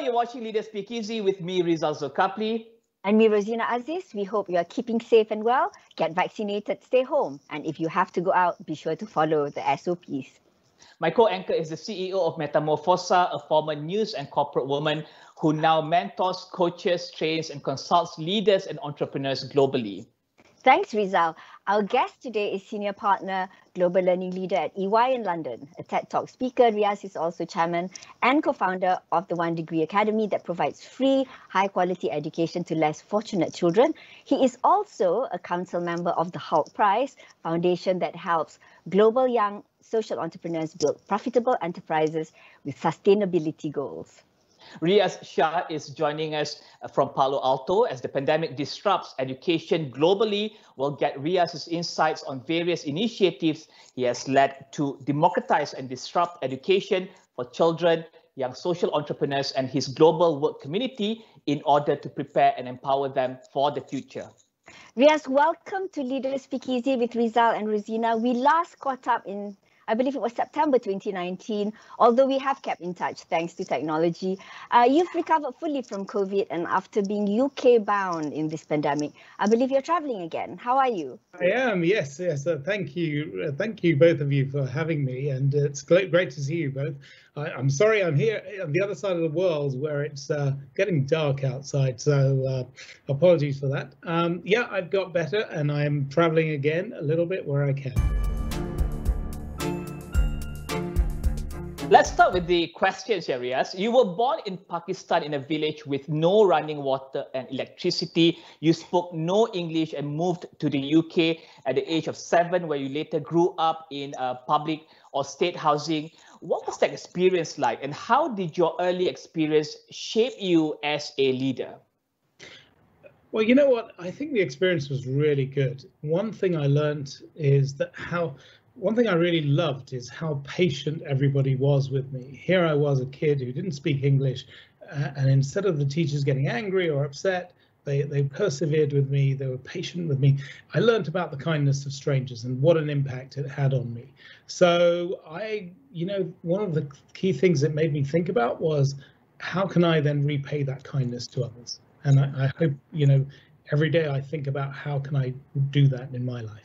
you're watching Leaders Speakeasy with me, Rizal Rozina. And me, Rosina Aziz. We hope you are keeping safe and well. Get vaccinated, stay home. And if you have to go out, be sure to follow the SOPs. My co-anchor is the CEO of Metamorphosa, a former news and corporate woman who now mentors, coaches, trains, and consults leaders and entrepreneurs globally. Thanks, Rizal. Our guest today is Senior Partner, Global Learning Leader at EY in London. A TED Talk speaker, Riaz is also Chairman and co-founder of the One Degree Academy that provides free, high-quality education to less fortunate children. He is also a council member of the Hulk Prize, foundation that helps global young social entrepreneurs build profitable enterprises with sustainability goals. Riaz Shah is joining us from Palo Alto. As the pandemic disrupts education globally, we'll get Riaz's insights on various initiatives he has led to democratize and disrupt education for children, young social entrepreneurs, and his global work community in order to prepare and empower them for the future. Riaz, welcome to Leaders Speakeasy with Rizal and Rozina. We last caught up in, I believe it was September 2019, although we have kept in touch thanks to technology. You've recovered fully from COVID, and after being UK bound in this pandemic, I believe you're traveling again. How are you? I am, yes. Thank you. Thank you, both of you, for having me. And it's great to see you both. I'm sorry I'm here on the other side of the world where it's getting dark outside. So apologies for that. Yeah, I've got better and I'm traveling again a little bit where I can. Let's start with the questions here, Riaz. You were born in Pakistan in a village with no running water and electricity. You spoke no English and moved to the UK at the age of 7, where you later grew up in public or state housing. What was that experience like, and how did your early experience shape you as a leader? Well, you know what? I think the experience was really good. One thing I learned is that one thing I really loved is how patient everybody was with me. Here I was, a kid who didn't speak English, and instead of the teachers getting angry or upset, they persevered with me, they were patient with me. I learned about the kindness of strangers and what an impact it had on me. So one of the key things it made me think about was, how can I then repay that kindness to others? And I hope, every day I think about how can I do that in my life.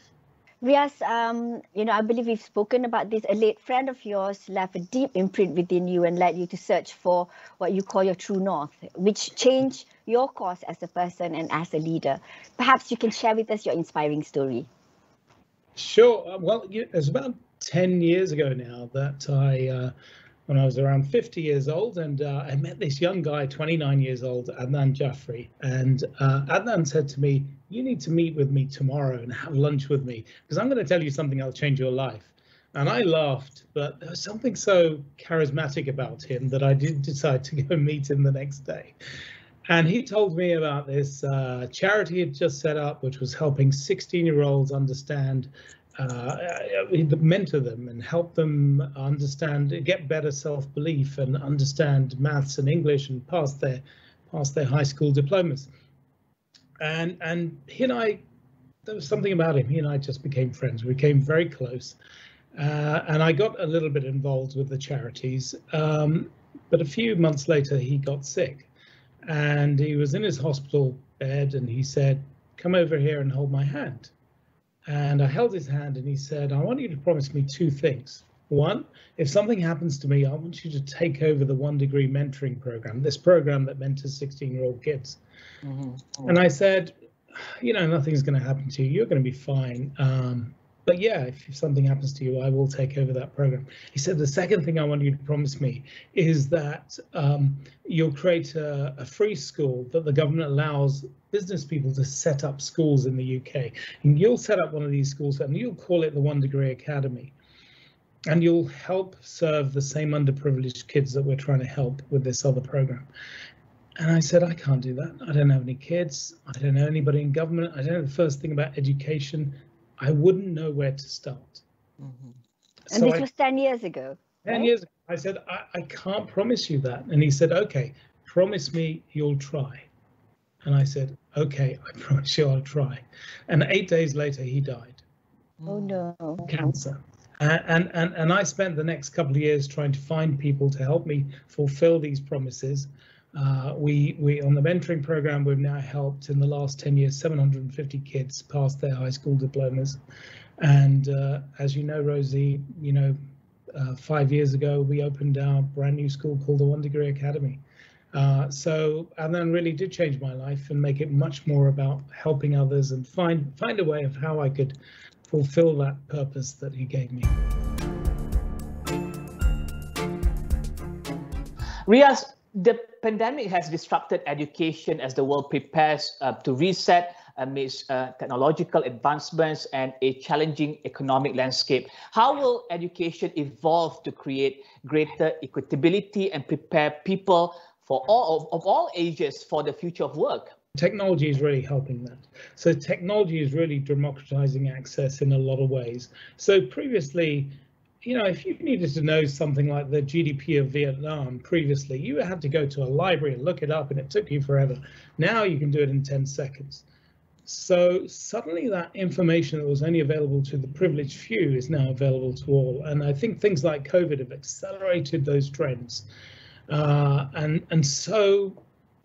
Riaz, I believe we've spoken about this. A late friend of yours left a deep imprint within you and led you to search for what you call your true north, which changed your course as a person and as a leader. Perhaps you can share with us your inspiring story. Sure. Well, it's about 10 years ago now that when I was around 50 years old, and I met this young guy, 29 years old, Adnan Jaffrey. And Adnan said to me, "You need to meet with me tomorrow and have lunch with me, because I'm going to tell you something that'll change your life." And I laughed, but there was something so charismatic about him that I did decide to go meet him the next day. And he told me about this charity he had just set up, which was helping 16-year-olds understand, mentor them and help them understand, get better self-belief and understand maths and English and pass their high school diplomas. And he and I, there was something about him. He and I just became friends. We became very close. And I got a little bit involved with the charities. But a few months later, he got sick. And he was in his hospital bed and he said, "Come over here and hold my hand." And I held his hand and he said, "I want you to promise me 2 things. One, if something happens to me, I want you to take over the One Degree mentoring program, this program that mentors 16-year-old kids." Mm-hmm. And I said, "Nothing's going to happen to you. You're going to be fine. But yeah, if something happens to you, I will take over that program." He said, "The second thing I want you to promise me is that you'll create a free school that the government allows business people to set up schools in the UK. And you'll set up one of these schools and you'll call it the One Degree Academy. And you'll help serve the same underprivileged kids that we're trying to help with this other program." And I said, "I can't do that. I don't have any kids. I don't know anybody in government. I don't know the first thing about education. I wouldn't know where to start." Mm-hmm. And so this was 10 years ago. 10 right? years ago. I said, I can't promise you that. And he said, "Okay, promise me you'll try." And I said, "Okay, I promise you I'll try." And 8 days later, he died. Oh, no. Cancer. And I spent the next couple of years trying to find people to help me fulfill these promises. We on the mentoring program, we've now helped in the last 10 years 750 kids pass their high school diplomas. And as you know, Rosie, 5 years ago we opened our brand new school called the One Degree Academy. And then really did change my life and make it much more about helping others and find a way of how I could fulfill that purpose that he gave me. Riaz, the pandemic has disrupted education as the world prepares to reset amidst technological advancements and a challenging economic landscape. How will education evolve to create greater equitability and prepare people for all ages for the future of work? Technology is really helping that. So technology is really democratizing access in a lot of ways. So previously, if you needed to know something like the GDP of Vietnam previously, you had to go to a library and look it up and it took you forever. Now you can do it in 10 seconds. So suddenly that information that was only available to the privileged few is now available to all. And I think things like COVID have accelerated those trends. And so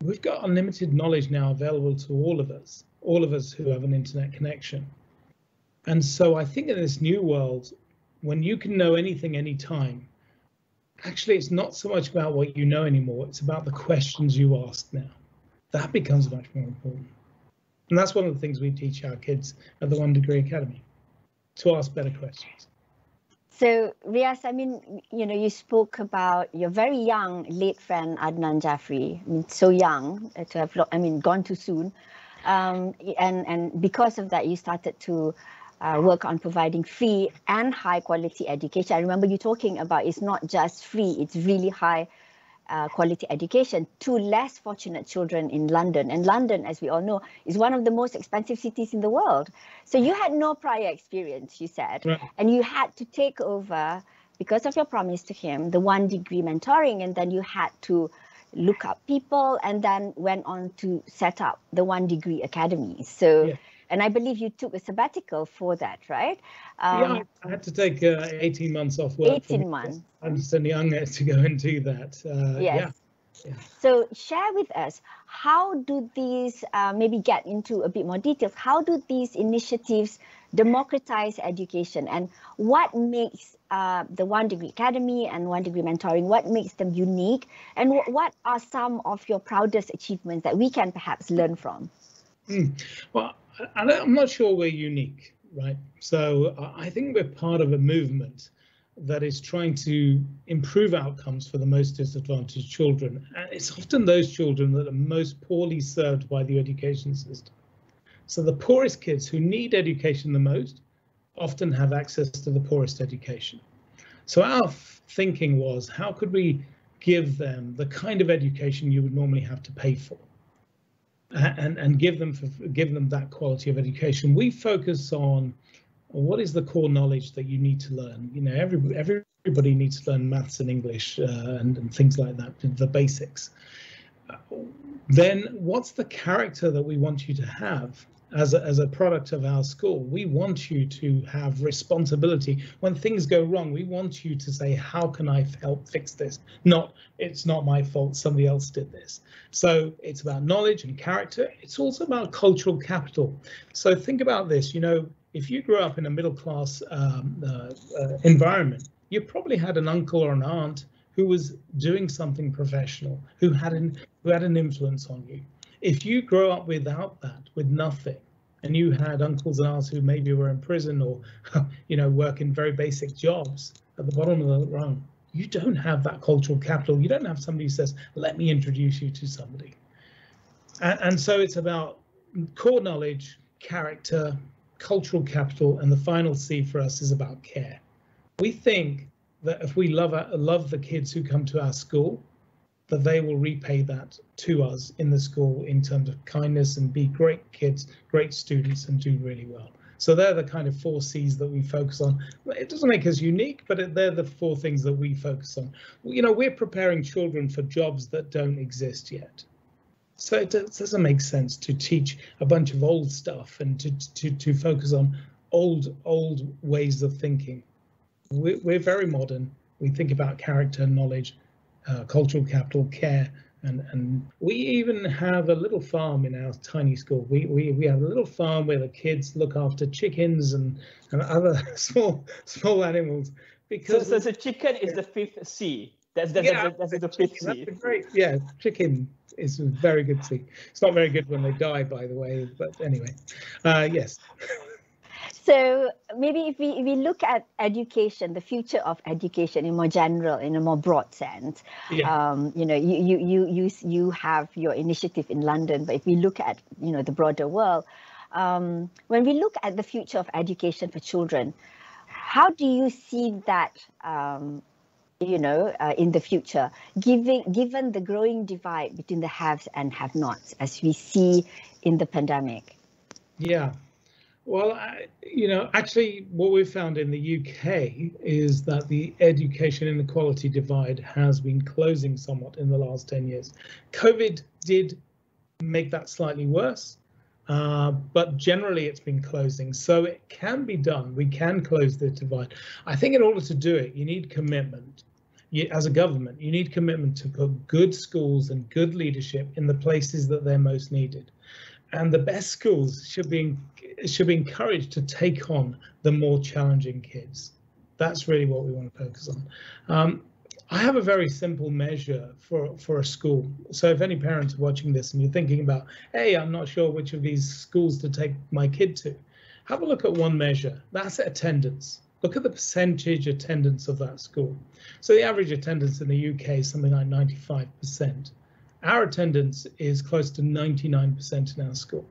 we've got unlimited knowledge now available to all of us who have an internet connection. And so I think in this new world, when you can know anything, anytime, actually it's not so much about what you know anymore, it's about the questions you ask now. That becomes much more important. And that's one of the things we teach our kids at the One Degree Academy, to ask better questions. So Riaz, I mean, you spoke about your very young late friend Adnan Jafri. I mean, so young to have, gone too soon. And because of that, you started to work on providing free and high quality education. I remember you talking about it's not just free, it's really high quality education to less fortunate children in London. And London, as we all know, is one of the most expensive cities in the world. So you had no prior experience, you said, right. And you had to take over, because of your promise to him, the One Degree mentoring, and then you had to look up people and then went on to set up the One Degree Academy. So. Yeah. And I believe you took a sabbatical for that, right? Yeah, I had to take 18 months off work. 18 months. I'm still young to go and do that. Yes. Yeah. So share with us, how do these, maybe get into a bit more details, how do these initiatives democratize education, and what makes the One Degree Academy and One Degree Mentoring, what makes them unique, and what are some of your proudest achievements that we can perhaps learn from? Well, I'm not sure we're unique, right? So I think we're part of a movement that is trying to improve outcomes for the most disadvantaged children. And it's often those children that are most poorly served by the education system. So the poorest kids who need education the most often have access to the poorest education. So our thinking was, how could we give them the kind of education you would normally have to pay for? And give them that quality of education. We focus on what is the core knowledge that you need to learn. Everybody needs to learn maths and English and things like that, the basics. Then what's the character that we want you to have as a product of our school? We want you to have responsibility. When things go wrong, we want you to say, how can I help fix this? Not, it's not my fault, somebody else did this. So it's about knowledge and character. It's also about cultural capital. So think about this, if you grew up in a middle class environment, you probably had an uncle or an aunt who was doing something professional, who had an influence on you. If you grow up without that, with nothing, and you had uncles and aunts who maybe were in prison or, work in very basic jobs at the bottom of the rung, you don't have that cultural capital. You don't have somebody who says, let me introduce you to somebody. And so it's about core knowledge, character, cultural capital, and the final C for us is about care. We think that if we love the kids who come to our school, that they will repay that to us in the school in terms of kindness and be great kids, great students, and do really well. So they're the kind of 4 C's that we focus on. It doesn't make us unique, but they're the 4 things that we focus on. We're preparing children for jobs that don't exist yet. So it doesn't make sense to teach a bunch of old stuff and to focus on old ways of thinking. We're very modern. We think about character, knowledge, cultural capital, care, And we even have a little farm in our tiny school. We have a little farm where the kids look after chickens and other small animals. Because so chicken is the fifth C. That's the fifth C. Yeah, chicken is a very good C. It's not very good when they die, by the way, but anyway, yes. So maybe if we look at education, the future of education in more general, in a more broad sense, yeah. You know, you have your initiative in London, but if we look at, you know, the broader world, when we look at the future of education for children, how do you see that, you know, in the future, given the growing divide between the haves and have-nots, as we see in the pandemic? Yeah. Well, you know, actually, what we've found in the UK is that the education inequality divide has been closing somewhat in the last 10 years. COVID did make that slightly worse, but generally it's been closing. So it can be done. We can close the divide. I think in order to do it, you need commitment. As a government, you need commitment to put good schools and good leadership in the places that they're most needed. And the best schools should be encouraged to take on the more challenging kids. That's really what we want to focus on. I have a very simple measure for a school. So if any parents are watching this and you're thinking about, hey, I'm not sure which of these schools to take my kid to, have a look at one measure. That's attendance. Look at the percentage attendance of that school. So the average attendance in the UK is something like 95%. Our attendance is close to 99% in our school.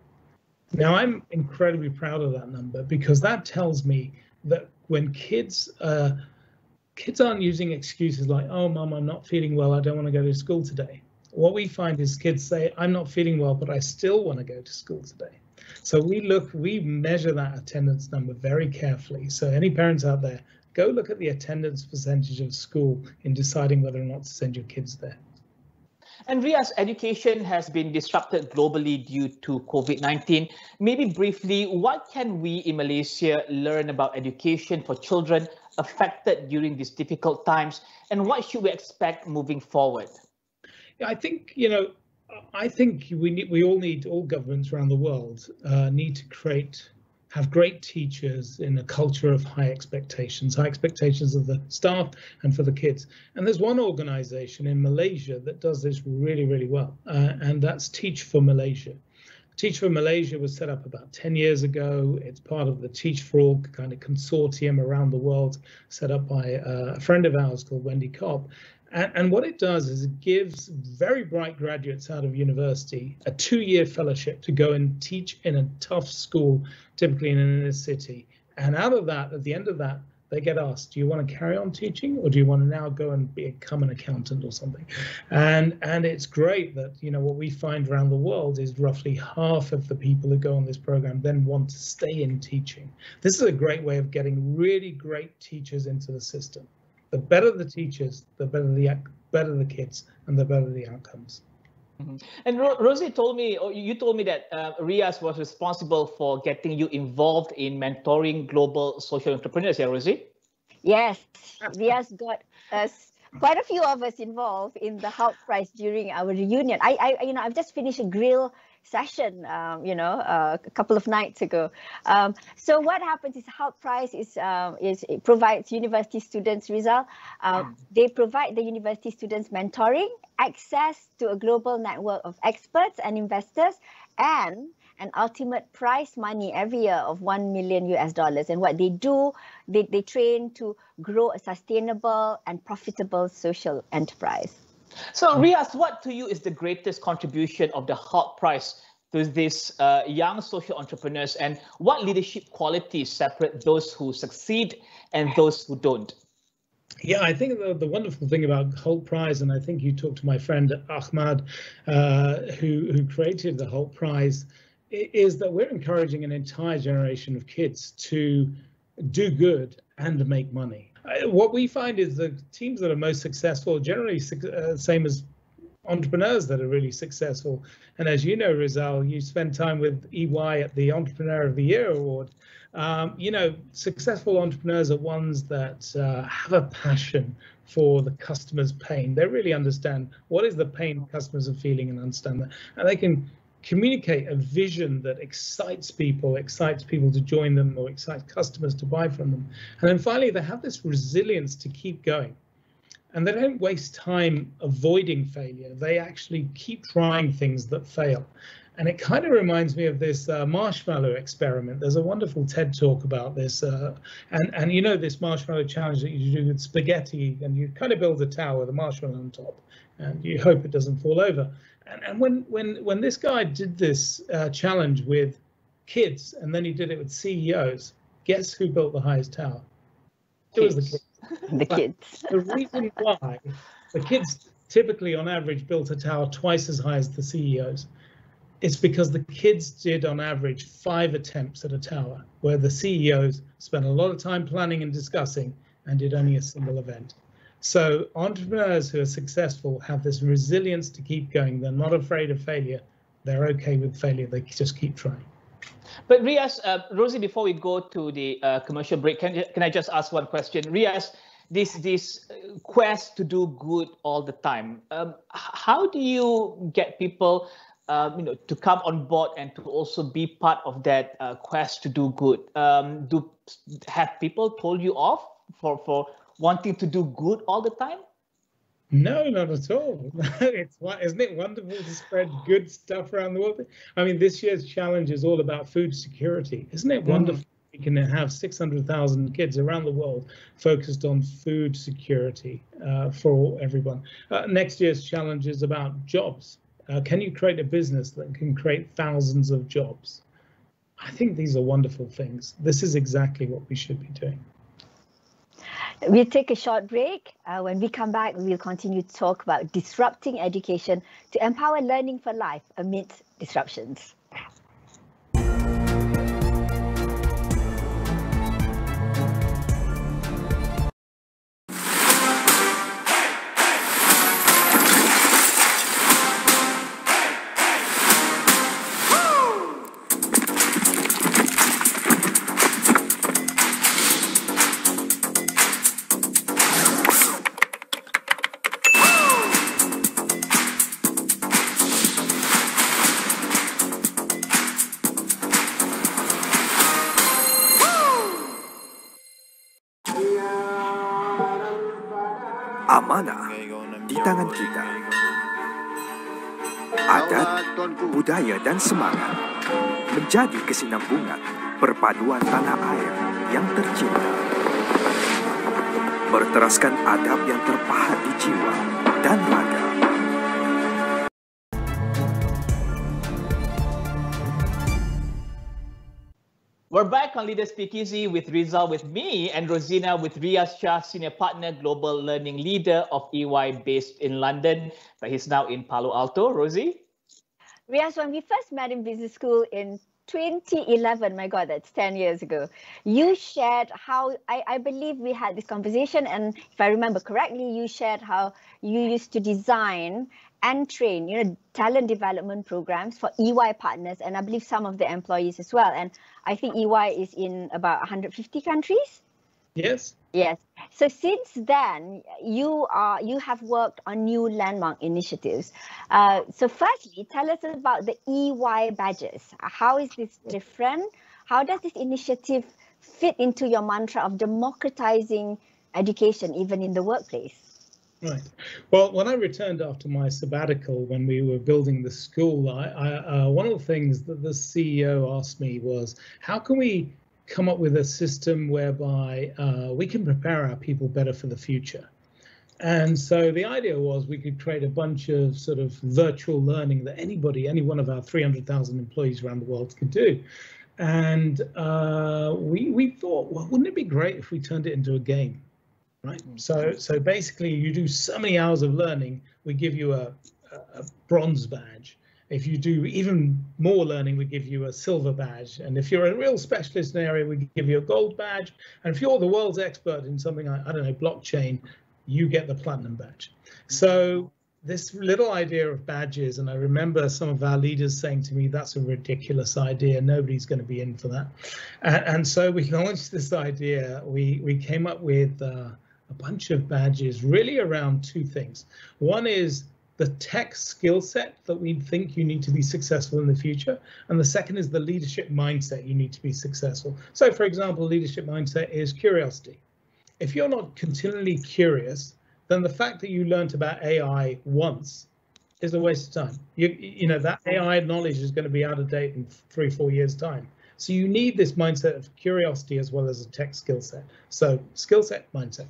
Now, I'm incredibly proud of that number because that tells me that when kids aren't using excuses like, oh, Mum, I'm not feeling well, I don't want to go to school today. What we find is kids say, I'm not feeling well, but I still want to go to school today. So we measure that attendance number very carefully. So any parents out there, go look at the attendance percentage of school in deciding whether or not to send your kids there. And Riaz, education has been disrupted globally due to COVID-19. Maybe briefly, what can we in Malaysia learn about education for children affected during these difficult times? And what should we expect moving forward? Yeah, I think, you know, all governments around the world need to have great teachers in a culture of high expectations of the staff and for the kids. And there's one organization in Malaysia that does this really, really well, and that's Teach for Malaysia. Teach for Malaysia was set up about 10 years ago. It's part of the Teach for All kind of consortium around the world, set up by a friend of ours called Wendy Cobb. And what it does is it gives very bright graduates out of university a 2-year fellowship to go and teach in a tough school, typically in an inner city. And out of that, at the end of that, they get asked, do you want to carry on teaching or do you want to now go and become an accountant or something? And it's great that, you know, what we find around the world is roughly half of the people who go on this program then want to stay in teaching. This is a great way of getting really great teachers into the system. The better the teachers, the better the kids, and the better the outcomes. Mm-hmm. And Rosie told me, or you told me that Riaz was responsible for getting you involved in mentoring global social entrepreneurs. Yeah, Rosie? Yes, Riaz got us, quite a few of us involved in the Hulk Prize during our reunion. I've just finished a grill session, a couple of nights ago. So what happens is Hulk Prize it provides university students, Rizal. They provide the university students mentoring, access to a global network of experts and investors, and an ultimate prize money every year of $1 million US. And what they do, they train to grow a sustainable and profitable social enterprise. So Riaz, what to you is the greatest contribution of the Hulk Prize to these young social entrepreneurs, and what leadership qualities separate those who succeed and those who don't? Yeah, I think the wonderful thing about Hulk Prize, and I think you talked to my friend Ahmad, who created the Hulk Prize, is that we're encouraging an entire generation of kids to do good and make money. What we find is the teams that are most successful are generally same as entrepreneurs that are really successful. And as you know, Rizal, you spend time with EY at the Entrepreneur of the Year Award. You know, successful entrepreneurs are ones that have a passion for the customer's pain. They really understand what is the pain customers are feeling and understand that. And they can communicate a vision that excites people to join them or excites customers to buy from them. And then finally, they have this resilience to keep going. And they don't waste time avoiding failure. They actually keep trying things that fail. And it kind of reminds me of this marshmallow experiment. There's a wonderful TED talk about this. And you know, this marshmallow challenge that you do with spaghetti, and you kind of build a tower with a marshmallow on top, and you hope it doesn't fall over. And when this guy did this challenge with kids, and then he did it with CEOs, guess who built the highest tower? It was the kids. The kids. The reason why the kids typically on average built a tower twice as high as the CEOs is because the kids did on average 5 attempts at a tower, where the CEOs spent a lot of time planning and discussing and did only a single event. So entrepreneurs who are successful have this resilience to keep going. They're not afraid of failure. They're okay with failure. They just keep trying. But Riaz, Rosie, before we go to the commercial break, can I just ask one question? Riaz, this quest to do good all the time, how do you get people to come on board and to also be part of that quest to do good? Have people told you off for wanting to do good all the time? No, not at all. Isn't it wonderful to spread good stuff around the world? I mean, this year's challenge is all about food security. Isn't it wonderful? We can have 600,000 kids around the world focused on food security for everyone. Next year's challenge is about jobs. Can you create a business that can create thousands of jobs? I think these are wonderful things. This is exactly what we should be doing. We'll take a short break. When we come back, we'll continue to talk about disrupting education to empower learning for life amidst disruptions. Amanah di tangan kita. Adat, budaya dan semangat menjadi kesinambungan perpaduan tanah air yang tercinta. Berteraskan adab yang terpahat di jiwa dan raga. We're back on Leaders Speakeasy with Rizal with me and Rozina with Riaz Shah, Senior Partner, Global Learning Leader of EY based in London, but he's now in Palo Alto. Rosie? Riaz, when we first met in business school in 2011, my God, that's 10 years ago, you shared how, I believe we had this conversation, and if I remember correctly, you shared how you used to design and train, talent development programs for EY partners, and I believe some of the employees as well. And I think EY is in about 150 countries. Yes. Yes. So since then, you have worked on new landmark initiatives. So firstly, tell us about the EY badges. How is this different? How does this initiative fit into your mantra of democratizing education, even in the workplace? Right. Well, when I returned after my sabbatical, when we were building the school, one of the things that the CEO asked me was, how can we come up with a system whereby we can prepare our people better for the future? And so the idea was we could create a bunch of sort of virtual learning that any one of our 300,000 employees around the world could do. And we thought, well, wouldn't it be great if we turned it into a game? Right. So basically, you do so many hours of learning, we give you a bronze badge. If you do even more learning, we give you a silver badge. And if you're a real specialist in an area, we give you a gold badge. And if you're the world's expert in something, I don't know, blockchain, you get the platinum badge. So this little idea of badges, and I remember some of our leaders saying to me, that's a ridiculous idea, nobody's going to be in for that. And so we launched this idea. We came up with a bunch of badges really around two things. One is the tech skill set that we think you need to be successful in the future. And the second is the leadership mindset you need to be successful. So for example, leadership mindset is curiosity. If you're not continually curious, then the fact that you learnt about AI once is a waste of time. You know, that AI knowledge is going to be out of date in 3-4 years time. So you need this mindset of curiosity as well as a tech skill set. So skill set, mindset.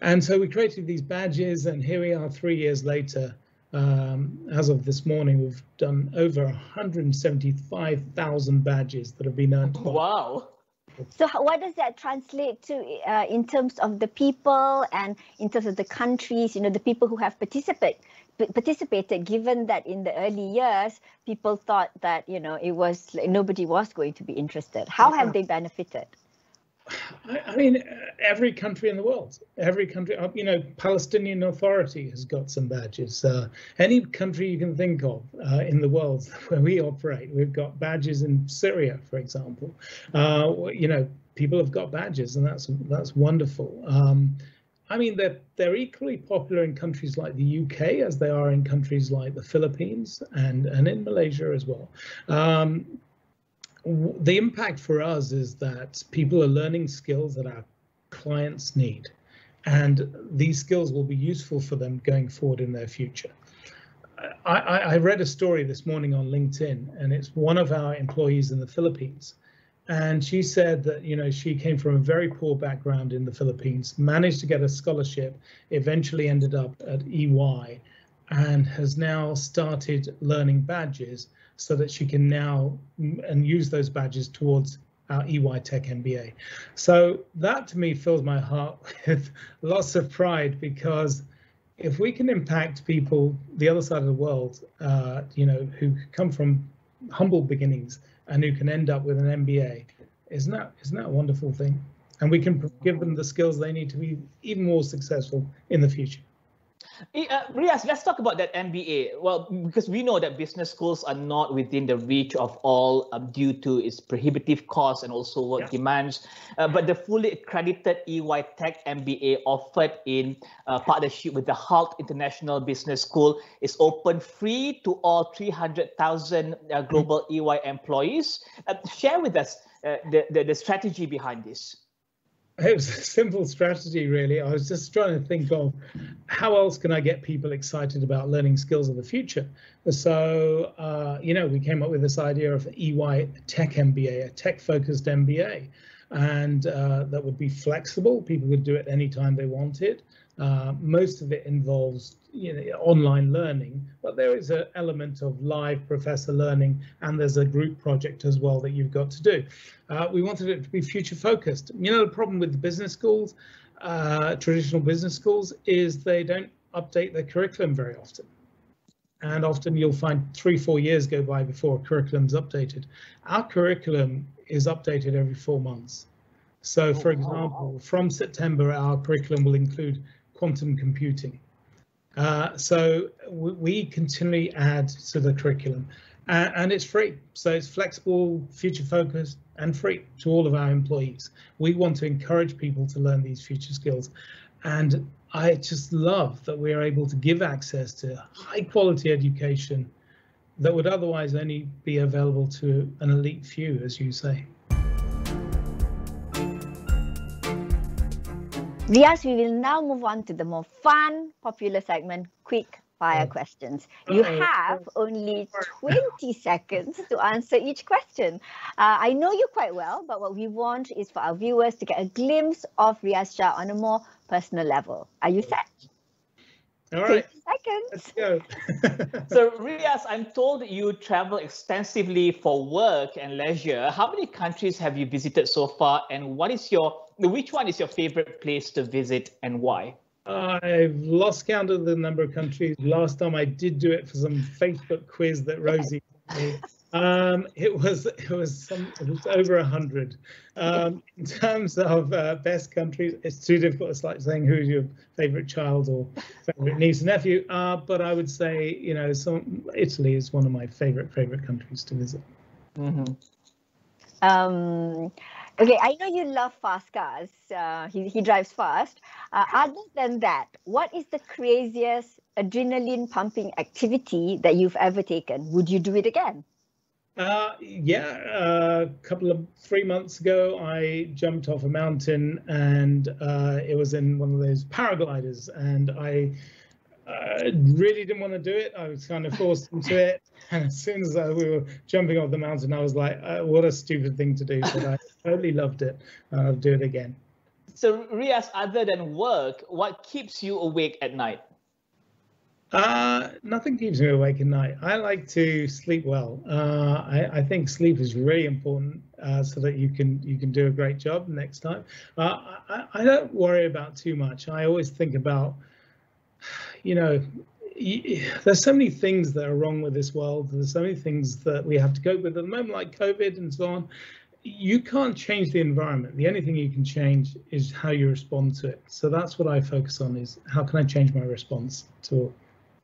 And so we created these badges, and here we are 3 years later. As of this morning, we've done over 175,000 badges that have been earned. Wow. So what does that translate to in terms of the people and in terms of the countries, you know, the people who have participated, given that in the early years, people thought that, you know, it was like nobody was going to be interested. How have they benefited? I mean, every country in the world, every country, you know, Palestinian Authority has got some badges. Any country you can think of in the world where we operate, we've got badges in Syria, for example. You know, people have got badges, and that's wonderful. I mean, they're equally popular in countries like the UK as they are in countries like the Philippines and in Malaysia as well. The impact for us is that people are learning skills that our clients need, and these skills will be useful for them going forward in their future. I read a story this morning on LinkedIn, and it's one of our employees in the Philippines. And she said that, you know, she came from a very poor background in the Philippines, managed to get a scholarship, eventually ended up at EY, and has now started learning badges so that she can now use those badges towards our EY Tech MBA. So that to me fills my heart with lots of pride, because if we can impact people the other side of the world, you know, who come from humble beginnings and who can end up with an MBA, isn't that a wonderful thing? And we can give them the skills they need to be even more successful in the future. Riaz, let's talk about that MBA. Well, because we know that business schools are not within the reach of all due to its prohibitive costs and also work demands. But the fully accredited EY Tech MBA offered in partnership with the HALT International Business School is open free to all 300,000 global EY employees. Share with us the strategy behind this. It was a simple strategy, really. I was just trying to think of how else can I get people excited about learning skills of the future. So, you know, we came up with this idea of EY Tech MBA, a tech-focused MBA, and that would be flexible. People would do it anytime they wanted. Most of it involves, you know, online learning, but there is an element of live professor learning, and there's a group project as well that you've got to do. We wanted it to be future focused. You know, the problem with the business schools, traditional business schools, is they don't update their curriculum very often. And often you'll find 3-4 years go by before a curriculum's updated. Our curriculum is updated every 4 months. So for example, from September, our curriculum will include quantum computing. So we continually add to the curriculum, and it's free. So it's flexible, future focused, and free to all of our employees. We want to encourage people to learn these future skills. And I just love that we're able to give access to high quality education that would otherwise only be available to an elite few, as you say. Riaz, we will now move on to the more fun, popular segment, quick fire questions. You have only 20 seconds to answer each question. I know you quite well, but what we want is for our viewers to get a glimpse of Riaz Shah on a more personal level. Are you set? All right. 20 seconds. Let's go. So Riaz, I'm told you travel extensively for work and leisure. How many countries have you visited so far, and which one is your favorite place to visit and why? I've lost count of the number of countries. Last time I did do it for some Facebook quiz that Rosie did. It was over 100. In terms of best countries, it's too difficult. It's like saying who's your favorite child or favorite niece and nephew. But I would say, Italy is one of my favorite countries to visit. Okay, I know you love fast cars. He drives fast. Other than that, what is the craziest adrenaline pumping activity that you've ever taken? Would you do it again? Yeah, 3 months ago, I jumped off a mountain, and it was in one of those paragliders, and I really didn't want to do it. I was kind of forced into it, and as soon as we were jumping off the mountain, I was like, what a stupid thing to do, but I totally loved it. I'll do it again. So Riaz, other than work, what keeps you awake at night? Nothing keeps me awake at night. I like to sleep well. I think sleep is really important so that you can do a great job next time. I don't worry about too much. I always think about, there's so many things that are wrong with this world. There's so many things that we have to cope with at the moment, like COVID and so on. You can't change the environment. The only thing you can change is how you respond to it. So that's what I focus on, is how can I change my response to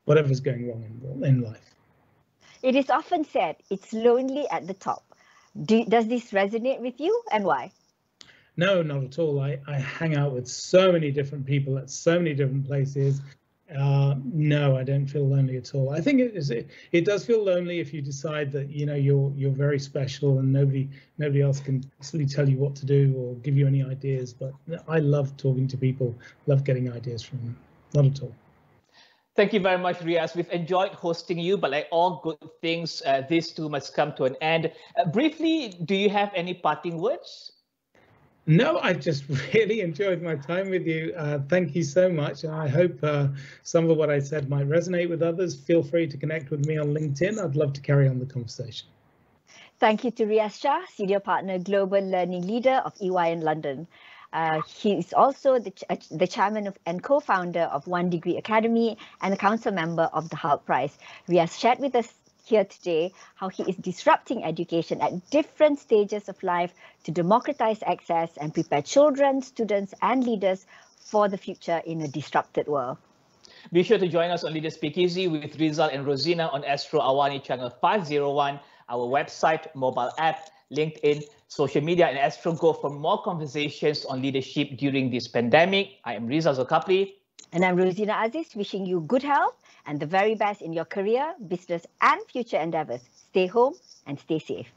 whatever's going wrong in life. It is often said it's lonely at the top. Does this resonate with you, and why? No, not at all. I hang out with so many different people at so many different places. No, I don't feel lonely at all. I think it does feel lonely if you decide that you're very special and nobody else can actually tell you what to do or give you any ideas. But I love talking to people, love getting ideas from them. Not at all. Thank you very much, Riaz. We've enjoyed hosting you, but like all good things, this too must come to an end. Briefly, do you have any parting words? No, I just really enjoyed my time with you. Thank you so much. And I hope some of what I said might resonate with others. Feel free to connect with me on LinkedIn. I'd love to carry on the conversation. Thank you to Riaz Shah, Senior Partner, Global Learning Leader of EY in London. He is also the chairman and co-founder of One Degree Academy and a council member of the HALT Prize. Riaz shared with us here today how he is disrupting education at different stages of life to democratize access and prepare children, students, and leaders for the future in a disrupted world. Be sure to join us on Leaders Speakeasy with Rizal and Rozina on Astro AWANI channel 501, our website, mobile app, LinkedIn, social media, and Astro Go for more conversations on leadership during this pandemic. I am Rizal Rozina. And I'm Rozina Aziz, wishing you good health and the very best in your career, business, and future endeavors. Stay home and stay safe.